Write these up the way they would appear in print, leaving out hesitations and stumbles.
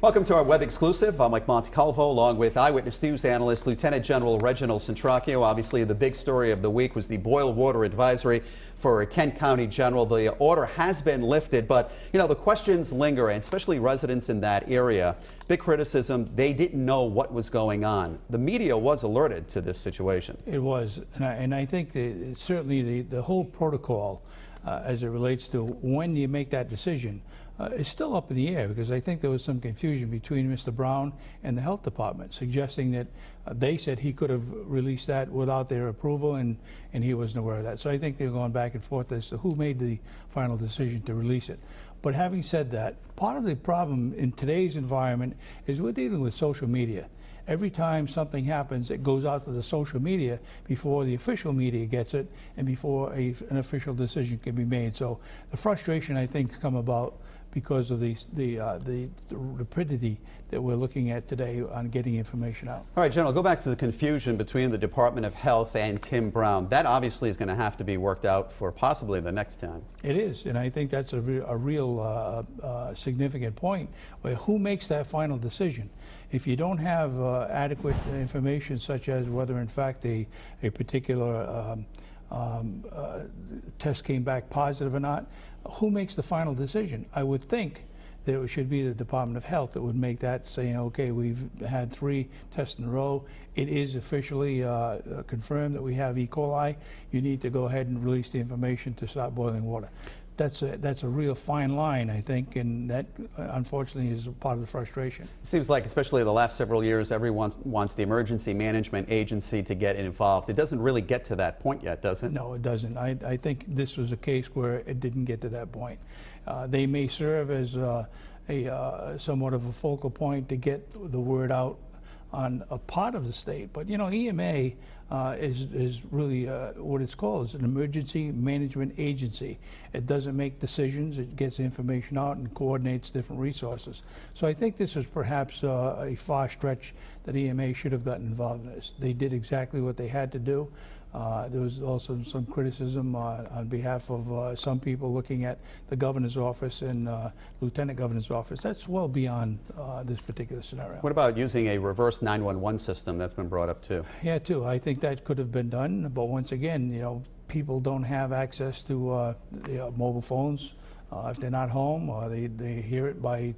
Welcome to our web exclusive. I'm Mike Montecalvo along with Eyewitness News analyst Lieutenant General Reginald Centracchio. Obviously, the big story of the week was the boil water advisory for Kent County General. The order has been lifted, but the questions linger, and especially residents in that area. Big criticism, they didn't know what was going on. The media was alerted to this situation. It was, and I think that certainly the whole protocol as it relates to when you make that decision is still up in the air, because I think there was some confusion between Mr. Brown and the health department, suggesting that they said he could have released that without their approval, and he wasn't aware of that. So I think they're going back and forth as to who made the final decision to release it. But having said that, part of the problem in today's environment is we're dealing with social media. Every time something happens, it goes out to the social media before the official media gets it and before an official decision can be made. So the frustration, I think, has come about because of the rapidity that we're looking at today on getting information out. All right, General, go back to the confusion between the Department of Health and Tim Brown. That obviously is going to have to be worked out for possibly the next time. It is, and I think that's a real significant point. Where who makes that final decision? If you don't have adequate information, such as whether in fact a particular test came back positive or not, who makes the final decision? I would think that it should be the Department of Health that would make that, saying, okay, we've had 3 tests in a row. It is officially confirmed that we have E. coli. You need to go ahead and release the information to start boiling water. That's a real fine line, I think, and that unfortunately is part of the frustration. It seems like, especially the last several years, everyone wants the Emergency Management Agency to get involved. It doesn't really get to that point yet, does it? No, it doesn't. I think this was a case where it didn't get to that point. They may serve as somewhat of a focal point to get the word out on a part of the state, but EMA is really what it's called, is an emergency management agency. It doesn't make decisions, it gets information out and coordinates different resources. So I think this is perhaps a far stretch that EMA should have gotten involved in this. They did exactly what they had to do. There was also some criticism on behalf of some people looking at the governor's office and lieutenant governor's office. That's well beyond this particular scenario. What about using a reverse 911 system? That's been brought up too. Yeah, too. I think that could have been done, but once again, people don't have access to mobile phones if they're not home, or they hear it by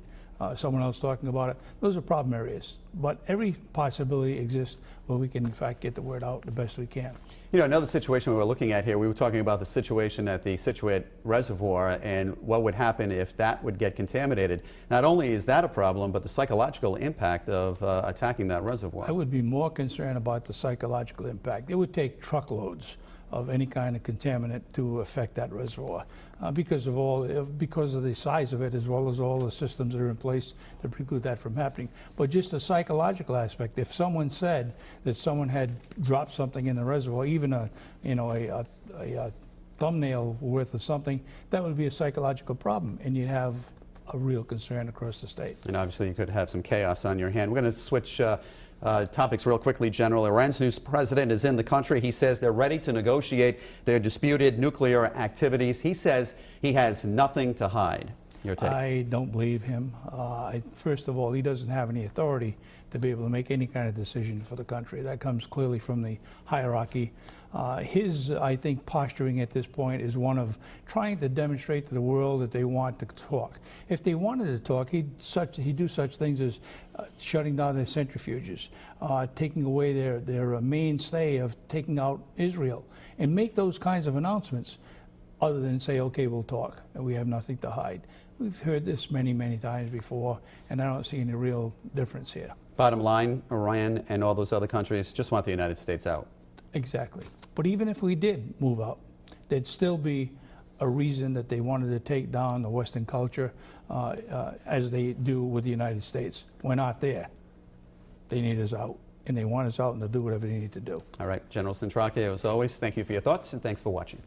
someone else talking about it. Those are problem areas, but every possibility exists where we can in fact get the word out the best we can. Another situation we were looking at here, we were talking about the situation at the Scituate reservoir and what would happen if that would get contaminated. Not only is that a problem, but the psychological impact of attacking that reservoir. I would be more concerned about the psychological impact. It would take truckloads of any kind of contaminant to affect that reservoir because of the size of it, as well as all the systems that are in place to preclude that from happening. But just the psychological aspect, if someone said that someone had dropped something in the reservoir, even a thumbnail worth of something, that would be a psychological problem, and you'd have a real concern across the state. And obviously you could have some chaos on your hand. We're going to switch topics real quickly, General. Iran's new president is in the country. He says they're ready to negotiate their disputed nuclear activities. He says he has nothing to hide. Your take? I don't believe him. First of all, he doesn't have any authority to be able to make any kind of decision for the country. That comes clearly from the hierarchy. His, I think, posturing at this point is one of trying to demonstrate to the world that they want to talk. If they wanted to talk, he'd do such things as shutting down their centrifuges, taking away their mainstay of taking out Israel, and make those kinds of announcements, other than say, okay, we'll talk, and we have nothing to hide. We've heard this many, many times before, and I don't see any real difference here. Bottom line, Iran and all those other countries just want the United States out. Exactly. But even if we did move out, there'd still be a reason that they wanted to take down the Western culture as they do with the United States. We're not there. They need us out, and they want us out, and they'll do whatever they need to do. All right, General Centracchio, as always, thank you for your thoughts, and thanks for watching.